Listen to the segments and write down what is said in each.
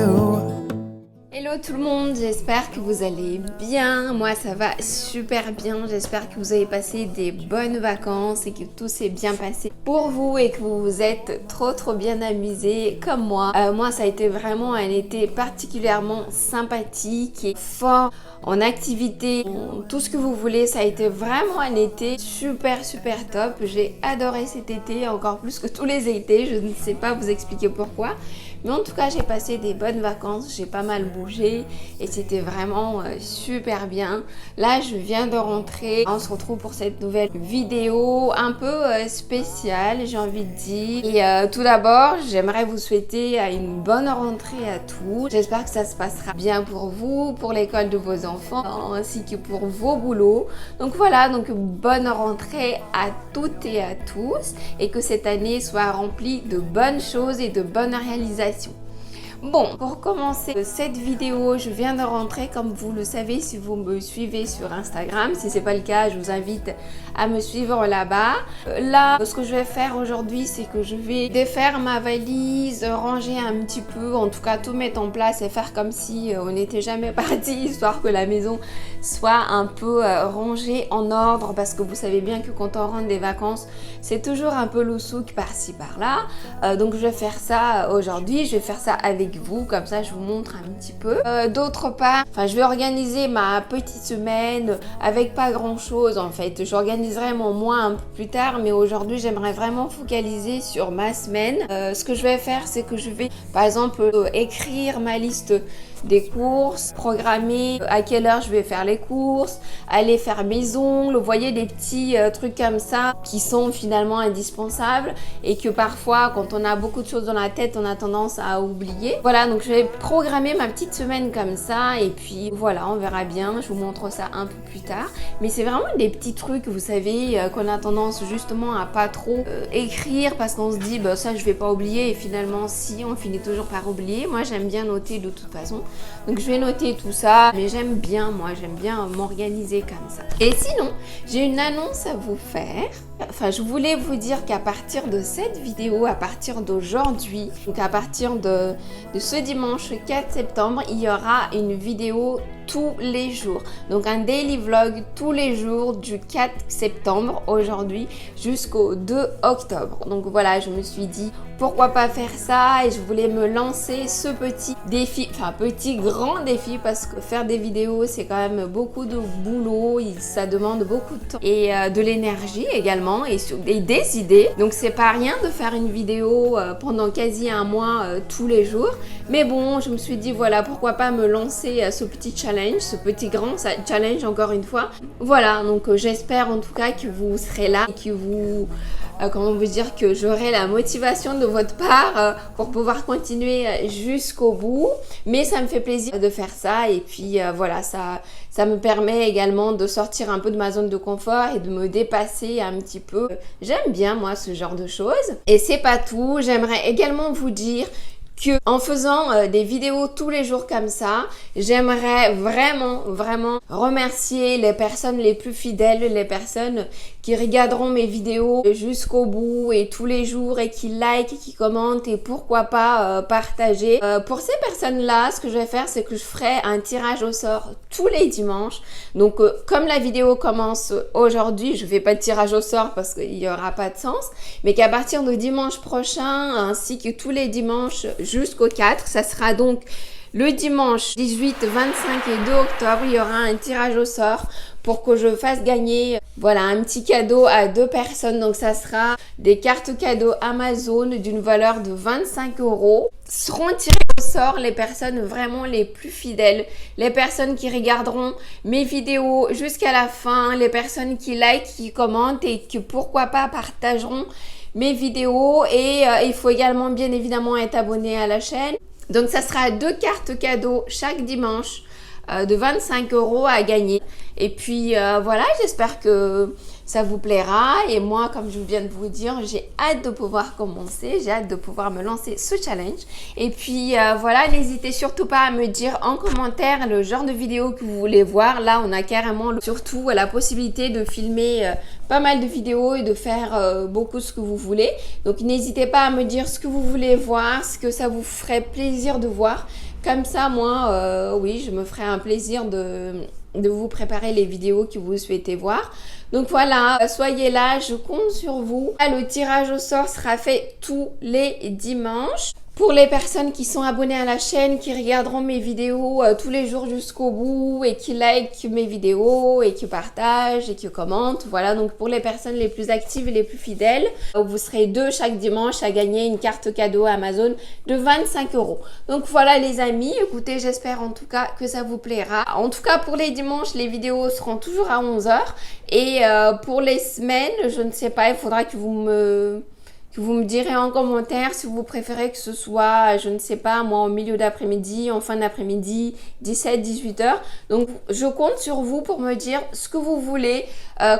you. Hello tout le monde, j'espère que vous allez bien. Moi ça va super bien, j'espère que vous avez passé des bonnes vacances et que tout s'est bien passé pour vous et que vous vous êtes trop bien amusés comme moi. Moi ça a été vraiment un été particulièrement sympathique et fort en activité, tout ce que vous voulez. Ça a été vraiment un été super top. J'ai adoré cet été, encore plus que tous les étés, je ne sais pas vous expliquer pourquoi. Mais en tout cas, j'ai passé des bonnes vacances, j'ai pas mal bougé et c'était vraiment super bien. Là, je viens de rentrer. On se retrouve pour cette nouvelle vidéo un peu spéciale, j'ai envie de dire. Et tout d'abord, j'aimerais vous souhaiter une bonne rentrée à tous. J'espère que ça se passera bien pour vous, pour l'école de vos enfants, ainsi que pour vos boulots. Donc voilà, donc bonne rentrée à toutes et à tous et que cette année soit remplie de bonnes choses et de bonnes réalisations. Bon, pour commencer cette vidéo, je viens de rentrer, comme vous le savez si vous me suivez sur Instagram. Si ce n'est pas le cas, je vous invite à me suivre là-bas. Là, ce que je vais faire aujourd'hui, c'est que je vais défaire ma valise, ranger un petit peu, en tout cas tout mettre en place et faire comme si on n'était jamais parti, histoire que la maison soit un peu rangée en ordre, parce que vous savez bien que quand on rentre des vacances, c'est toujours un peu lousouk par-ci par-là. Donc je vais faire ça aujourd'hui, je vais faire ça avec vous, comme ça je vous montre un petit peu. D'autre part, je vais organiser ma petite semaine avec pas grand chose en fait. J'organiserai mon mois un peu plus tard, mais aujourd'hui j'aimerais vraiment focaliser sur ma semaine. Ce que je vais faire, c'est que je vais par exemple écrire ma liste des courses, programmer à quelle heure je vais faire les courses, aller faire mes ongles, vous voyez, des petits trucs comme ça qui sont finalement indispensables et que parfois quand on a beaucoup de choses dans la tête on a tendance à oublier. Voilà, donc je vais programmer ma petite semaine comme ça et puis voilà, on verra bien, je vous montre ça un peu plus tard. Mais c'est vraiment des petits trucs, vous savez, qu'on a tendance justement à pas trop écrire parce qu'on se dit bah, ça je vais pas oublier et finalement si, on finit toujours par oublier. Moi j'aime bien noter de toute façon. Donc je vais noter tout ça, mais j'aime bien m'organiser comme ça. Et sinon, j'ai une annonce à vous faire. Je voulais vous dire qu'à partir de cette vidéo, à partir d'aujourd'hui, donc à partir de ce dimanche 4 septembre, il y aura une vidéo tous les jours. Donc un daily vlog tous les jours du 4 septembre aujourd'hui jusqu'au 2 octobre. Donc voilà, je me suis dit pourquoi pas faire ça et je voulais me lancer ce petit défi, grand défi parce que faire des vidéos c'est quand même beaucoup de boulot, ça demande beaucoup de temps et de l'énergie également et des idées. Donc c'est pas rien de faire une vidéo pendant quasi un mois tous les jours. Mais bon, je me suis dit voilà, pourquoi pas me lancer ce petit challenge, ce petit grand challenge encore une fois. Voilà, donc j'espère en tout cas que vous serez là et que vous comment vous dire, que j'aurai la motivation de votre part pour pouvoir continuer jusqu'au bout. Mais ça me fait plaisir de faire ça et puis voilà, ça me permet également de sortir un peu de ma zone de confort et de me dépasser un petit peu. J'aime bien moi ce genre de choses. Et c'est pas tout, j'aimerais également vous dire que en faisant des vidéos tous les jours comme ça, j'aimerais vraiment remercier les personnes les plus fidèles, les personnes qui regarderont mes vidéos jusqu'au bout et tous les jours et qui like, qui commentent et pourquoi pas partager. Pour ces personnes-là, ce que je vais faire, c'est que je ferai un tirage au sort tous les dimanches. Donc comme la vidéo commence aujourd'hui, je fais pas de tirage au sort parce qu'il n'y aura pas de sens, mais qu'à partir de dimanche prochain, ainsi que tous les dimanches jusqu'au 4, ça sera donc le dimanche 18, 25 et 2 octobre, il y aura un tirage au sort pour que je fasse gagner voilà, un petit cadeau à 2 personnes. Donc ça sera des cartes cadeaux Amazon d'une valeur de 25 €. Seront tirées au sort les personnes vraiment les plus fidèles, les personnes qui regarderont mes vidéos jusqu'à la fin, les personnes qui like, qui commentent et qui pourquoi pas partageront mes vidéos. Et il faut également bien évidemment être abonné à la chaîne. Donc ça sera 2 cartes cadeaux chaque dimanche de 25 € à gagner. Et puis voilà, j'espère que ça vous plaira. Et moi, comme je viens de vous dire, j'ai hâte de pouvoir commencer. J'ai hâte de pouvoir me lancer ce challenge. Et puis voilà, n'hésitez surtout pas à me dire en commentaire le genre de vidéo que vous voulez voir. Là, on a carrément surtout la possibilité de filmer pas mal de vidéos et de faire beaucoup ce que vous voulez. Donc n'hésitez pas à me dire ce que vous voulez voir, ce que ça vous ferait plaisir de voir. Comme ça, moi, oui, je me ferai un plaisir de vous préparer les vidéos que vous souhaitez voir. Donc voilà, soyez là, je compte sur vous. Le tirage au sort sera fait tous les dimanches. Pour les personnes qui sont abonnées à la chaîne, qui regarderont mes vidéos tous les jours jusqu'au bout et qui like mes vidéos et qui partagent et qui commentent. Voilà, donc pour les personnes les plus actives et les plus fidèles, vous serez 2 chaque dimanche à gagner une carte cadeau Amazon de 25 €. Donc voilà les amis, écoutez, j'espère en tout cas que ça vous plaira. En tout cas pour les dimanches, les vidéos seront toujours à 11 h. Et pour les semaines, je ne sais pas, il faudra que vous me direz en commentaire si vous préférez que ce soit, je ne sais pas, moi, au milieu d'après-midi, en fin d'après-midi, 17-18 h. Donc, je compte sur vous pour me dire ce que vous voulez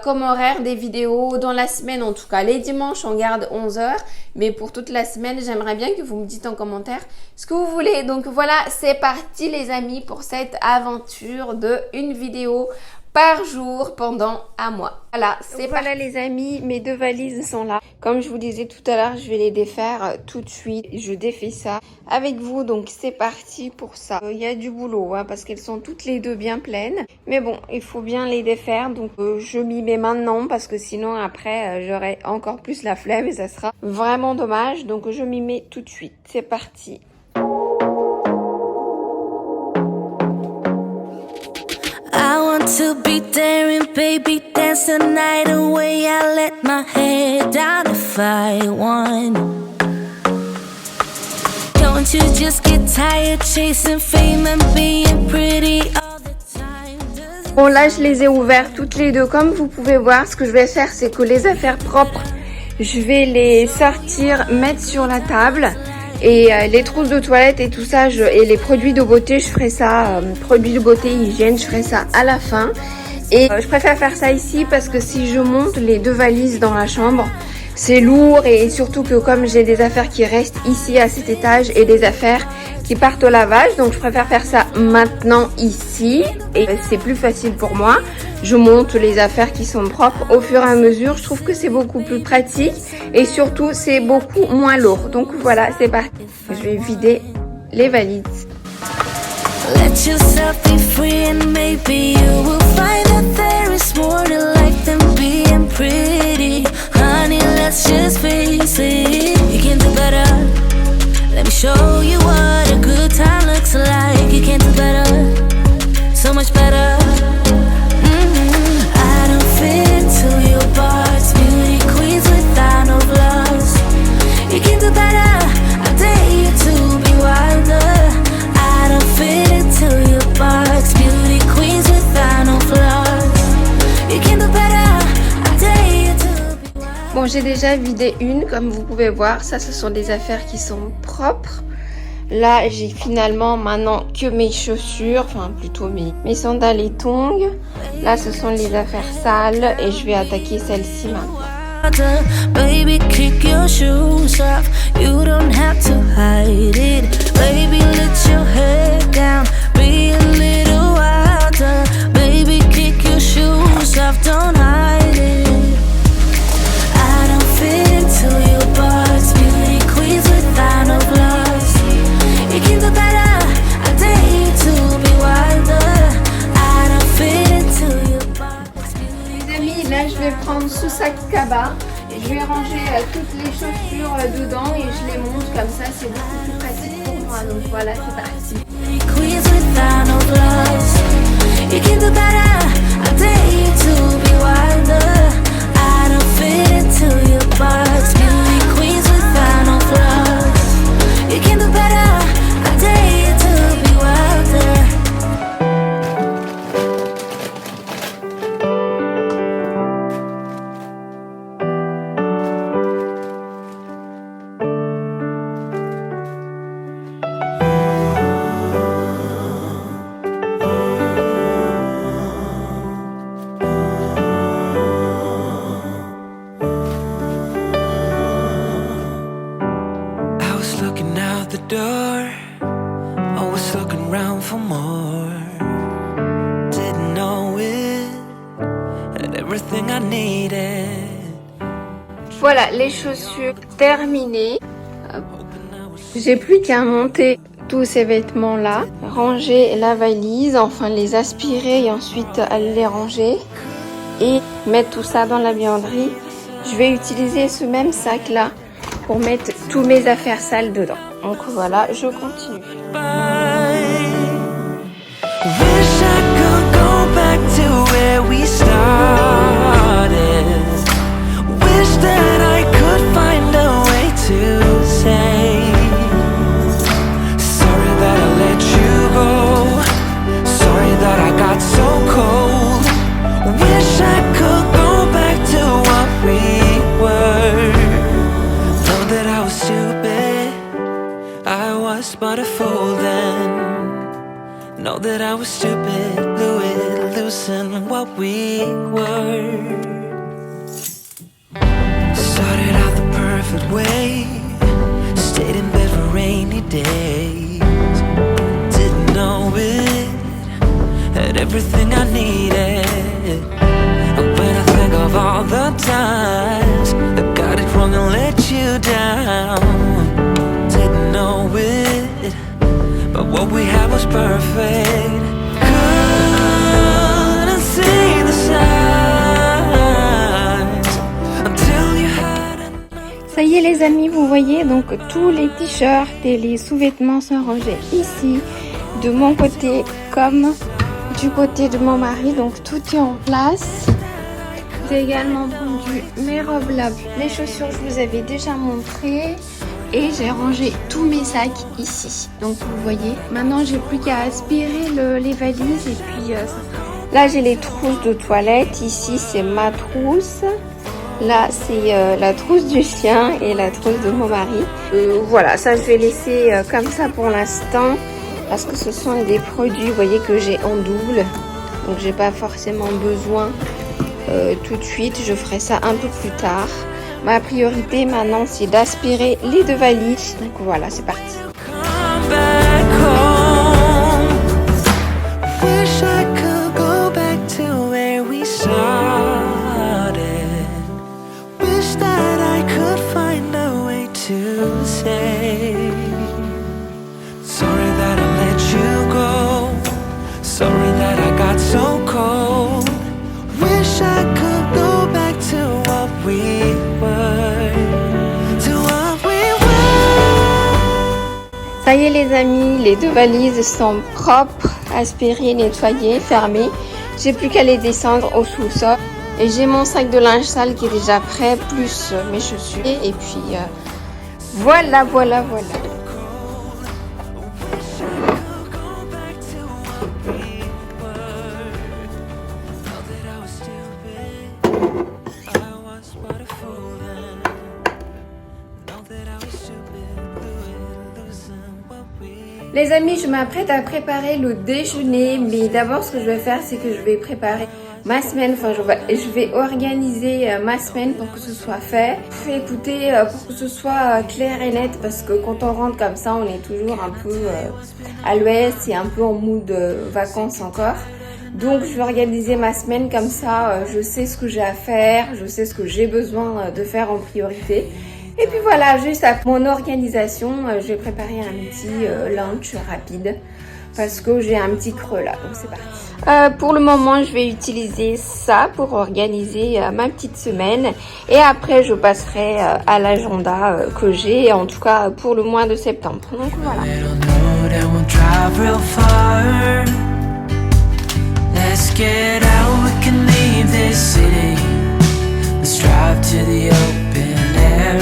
comme horaire des vidéos dans la semaine. En tout cas, les dimanches, on garde 11 h. Mais pour toute la semaine, j'aimerais bien que vous me dites en commentaire ce que vous voulez. Donc, voilà, c'est parti les amis pour cette aventure de une vidéo par jour pendant un mois. Voilà, c'est voilà les amis, mes 2 valises sont là. Comme je vous disais tout à l'heure, je vais les défaire tout de suite. Je défais ça avec vous, donc c'est parti pour ça. Il y a du boulot, hein, parce qu'elles sont toutes les 2 bien pleines. Mais bon, il faut bien les défaire, donc je m'y mets maintenant, parce que sinon après, j'aurai encore plus la flemme et ça sera vraiment dommage. Donc je m'y mets tout de suite. C'est parti. I want to be daring, baby, dance the night away. I let my head down if I won. Don't you just get tired chasing fame and being pretty all the time? Bon là je les ai ouverts toutes les 2 comme vous pouvez voir. Ce que je vais faire c'est que les affaires propres, je vais les sortir, mettre sur la table. Et les trousses de toilette et tout ça, et les produits de beauté, je ferai ça, produits de beauté, hygiène, je ferai ça à la fin. Et je préfère faire ça ici parce que si je monte les 2 valises dans la chambre, c'est lourd et surtout que comme j'ai des affaires qui restent ici à cet étage et des affaires qui partent au lavage, donc je préfère faire ça maintenant ici et c'est plus facile pour moi. Je monte les affaires qui sont propres au fur et à mesure. Je trouve que c'est beaucoup plus pratique et surtout c'est beaucoup moins lourd. Donc voilà, c'est parti. Je vais vider les valises. Let yourself be free and maybe you will find that there is more to life than being pretty. Honey, let's just face it, you can do better. Let me show you what a good time looks like. You can do better, so much better. I don't fit into your box, beauty queens without no flaws. You can do better, I dare you to be wilder. I don't fit into your box, beauty queens without no flaws. You can do better, I dare you to be wilder. Bon, j'ai déjà vidé une, comme vous pouvez voir. Ça, ce sont des affaires qui sont propres. Là, j'ai finalement maintenant que mes chaussures, enfin plutôt mes sandales et tongs. Là, ce sont les affaires sales et je vais attaquer celle-ci maintenant. Baby, kick your shoes off. You don't have to hide it. Baby, let your head down. Be a little wilder. Baby, kick your shoes off. Don't hide it. I don't fit into your box. Beauty queens without no flaws. You can do better. I dare you to be wilder. I don't fit into your box. Les amis, là je vais prendre ce sac cabas. Je vais ranger toutes les chaussures dedans et je les monte comme ça, c'est beaucoup plus pratique pour moi. Donc voilà, c'est parti. Queens without no flaws. You can do better. I dare you to be wilder. I don't fit into your box. Beauty queens without no flaws. You can do better. I dare you to be wilder. Voilà, les chaussures terminées. J'ai plus qu'à monter tous ces vêtements là, ranger la valise, enfin les aspirer et ensuite aller les ranger et mettre tout ça dans la buanderie. Je vais utiliser ce même sac là pour mettre tous mes affaires sales dedans. Donc voilà, je continue. Wish I could go back to where we started. Wish that I could find a way to say sorry that I let you go. Sorry that I got so cold. Wish I could go back to what we were. Know that I was stupid. I was but a fool then. Know that I was stupid, blew it, losing what we were. Started out the perfect way, stayed in bed for rainy days. Didn't know it, had everything I needed. And when I think of all the times I got it wrong and let you down, didn't know it. But what we had was perfect. Couldn't see the signs until you had enough. Ça y est les amis, vous voyez, donc tous les t-shirts et les sous-vêtements sont rangés ici, de mon côté comme du côté de mon mari, donc tout est en place. J'ai également vendu mes robes là, mes chaussures je vous avais déjà montré. Et j'ai rangé tous mes sacs ici. Donc vous voyez, maintenant j'ai plus qu'à aspirer les valises et puis là j'ai les trousses de toilette. Ici c'est ma trousse. Là c'est la trousse du chien et la trousse de mon mari. Voilà, ça je vais laisser comme ça pour l'instant parce que ce sont des produits, vous voyez, que j'ai en double. Donc j'ai pas forcément besoin tout de suite. Je ferai ça un peu plus tard. Ma priorité maintenant c'est d'aspirer les deux valises. Donc voilà, c'est parti. Come back home. Wish I could go back to where we started. Wish that I could find a way to say sorry that I let you go. Sorry that I got so cold. Wish I could go back to what we were. To what we were. Ça y est les amis, les deux valises sont propres, aspirées, nettoyées, fermées. J'ai plus qu'à les descendre au sous-sol. Et j'ai mon sac de linge sale qui est déjà prêt, plus mes chaussures. Et puis voilà. Les amis, je m'apprête à préparer le déjeuner, mais d'abord ce que je vais faire, c'est que je vais préparer ma semaine, enfin je vais organiser ma semaine pour que ce soit fait. Je vais écouter pour que ce soit clair et net parce que quand on rentre comme ça, on est toujours un peu à l'ouest et un peu en mood vacances encore. Donc je vais organiser ma semaine comme ça, je sais ce que j'ai à faire, je sais ce que j'ai besoin de faire en priorité. Et puis voilà, juste après mon organisation, je vais préparer un petit lunch rapide parce que j'ai un petit creux là, donc c'est parti. Pour le moment, je vais utiliser ça pour organiser ma petite semaine et après je passerai à l'agenda que j'ai, en tout cas pour le mois de septembre. Donc voilà. Let's get out, we can leave this city. Let's drive to the open air.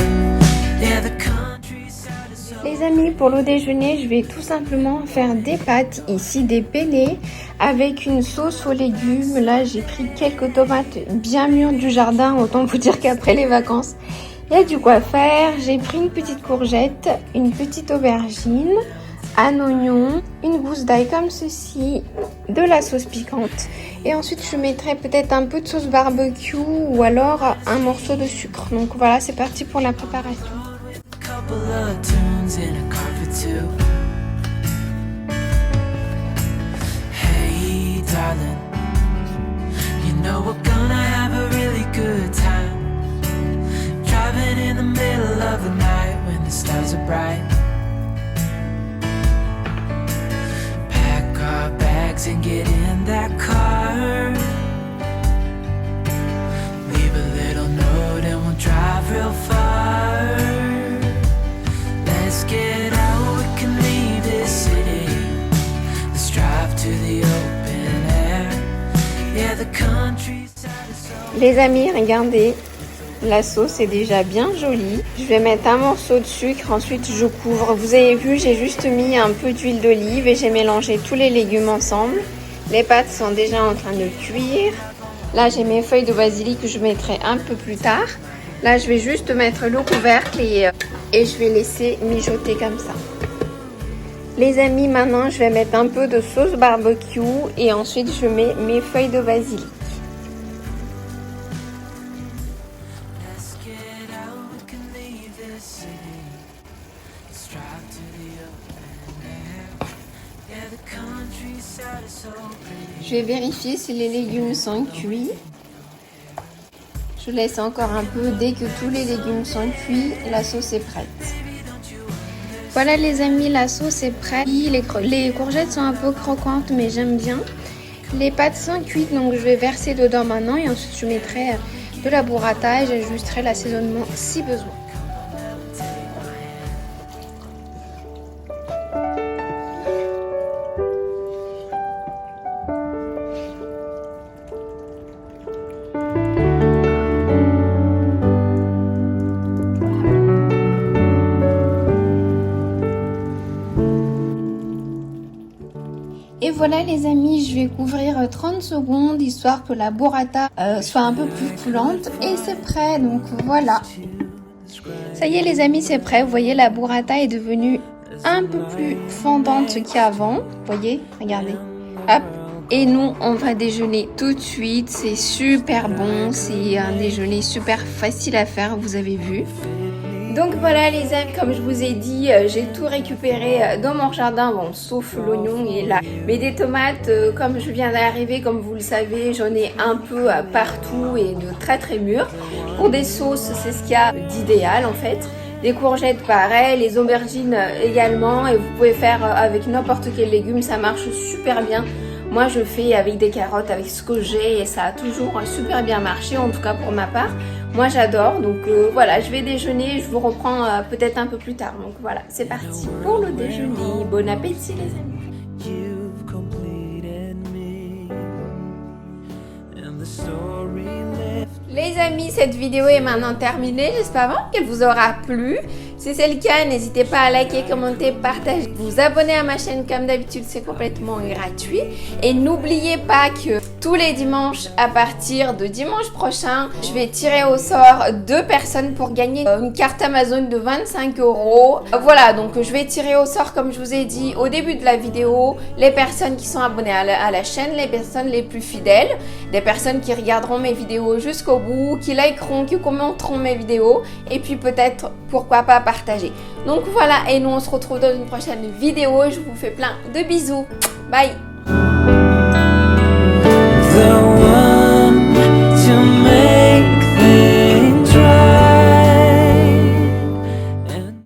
Yeah, the countryside is so... Les amis, pour le déjeuner, je vais tout simplement faire des pâtes, ici des penne, avec une sauce aux légumes. Là, j'ai pris quelques tomates bien mûres du jardin, autant vous dire qu'après les vacances, il y a du quoi faire. J'ai pris une petite courgette, une petite aubergine, un oignon, une gousse d'ail comme ceci, de la sauce piquante et ensuite je mettrai peut-être un peu de sauce barbecue ou alors un morceau de sucre. Donc voilà, c'est parti pour la préparation. Hey darling, you know we're gonna have a really good time. Driving in the middle of the night when the stars are bright. and get in that car. Leave a little note and we'll drive real far. Let's get out, we can leave this city. Let's drive to the open air. Yeah, the countryside is so... Les amis, regardez, la sauce est déjà bien jolie. Je vais mettre un morceau de sucre, ensuite je couvre. Vous avez vu, j'ai juste mis un peu d'huile d'olive et j'ai mélangé tous les légumes ensemble. Les pâtes sont déjà en train de cuire. Là, j'ai mes feuilles de basilic que je mettrai un peu plus tard. Là, je vais juste mettre le couvercle et je vais laisser mijoter comme ça. Les amis, maintenant, je vais mettre un peu de sauce barbecue et ensuite je mets mes feuilles de basilic. Je vais vérifier si les légumes sont cuits. Je laisse encore un peu. Dès que tous les légumes sont cuits, la sauce est prête. Voilà les amis, la sauce est prête. Les courgettes sont un peu croquantes, mais j'aime bien. Les pâtes sont cuites, donc je vais verser dedans maintenant. Et ensuite, je mettrai de la burrata et j'ajusterai l'assaisonnement si besoin. Et voilà les amis, je vais couvrir 30 secondes histoire que la burrata soit un peu plus coulante et c'est prêt, donc voilà. Ça y est les amis, c'est prêt, vous voyez la burrata est devenue un peu plus fondante qu'avant, vous voyez, regardez, hop. Et nous on va déjeuner tout de suite, c'est super bon, c'est un déjeuner super facile à faire, vous avez vu. Donc voilà les amis, comme je vous ai dit, j'ai tout récupéré dans mon jardin, bon sauf l'oignon et là. Mais des tomates, comme je viens d'arriver, comme vous le savez, j'en ai un peu partout et de très très mûres. Pour des sauces, c'est ce qu'il y a d'idéal en fait. Des courgettes pareil, les aubergines également et vous pouvez faire avec n'importe quel légume, ça marche super bien. Moi je fais avec des carottes, avec ce que j'ai et ça a toujours super bien marché, en tout cas pour ma part. Moi j'adore, donc voilà, je vais déjeuner, je vous reprends peut-être un peu plus tard. Donc voilà, c'est parti pour le déjeuner. Bon appétit les amis. Les amis, cette vidéo est maintenant terminée. J'espère qu'elle vous aura plu. Si c'est le cas, n'hésitez pas à liker, commenter, partager, vous abonner à ma chaîne comme d'habitude, c'est complètement gratuit. Et n'oubliez pas que tous les dimanches, à partir de dimanche prochain, je vais tirer au sort 2 personnes pour gagner une carte Amazon de 25 €. Voilà, donc je vais tirer au sort, comme je vous ai dit au début de la vidéo, les personnes qui sont abonnées à la chaîne, les personnes les plus fidèles, des personnes qui regarderont mes vidéos jusqu'au bout, qui likeront, qui commenteront mes vidéos et puis peut-être, pourquoi pas, partager. Donc voilà, et nous on se retrouve dans une prochaine vidéo. Je vous fais plein de bisous. Bye!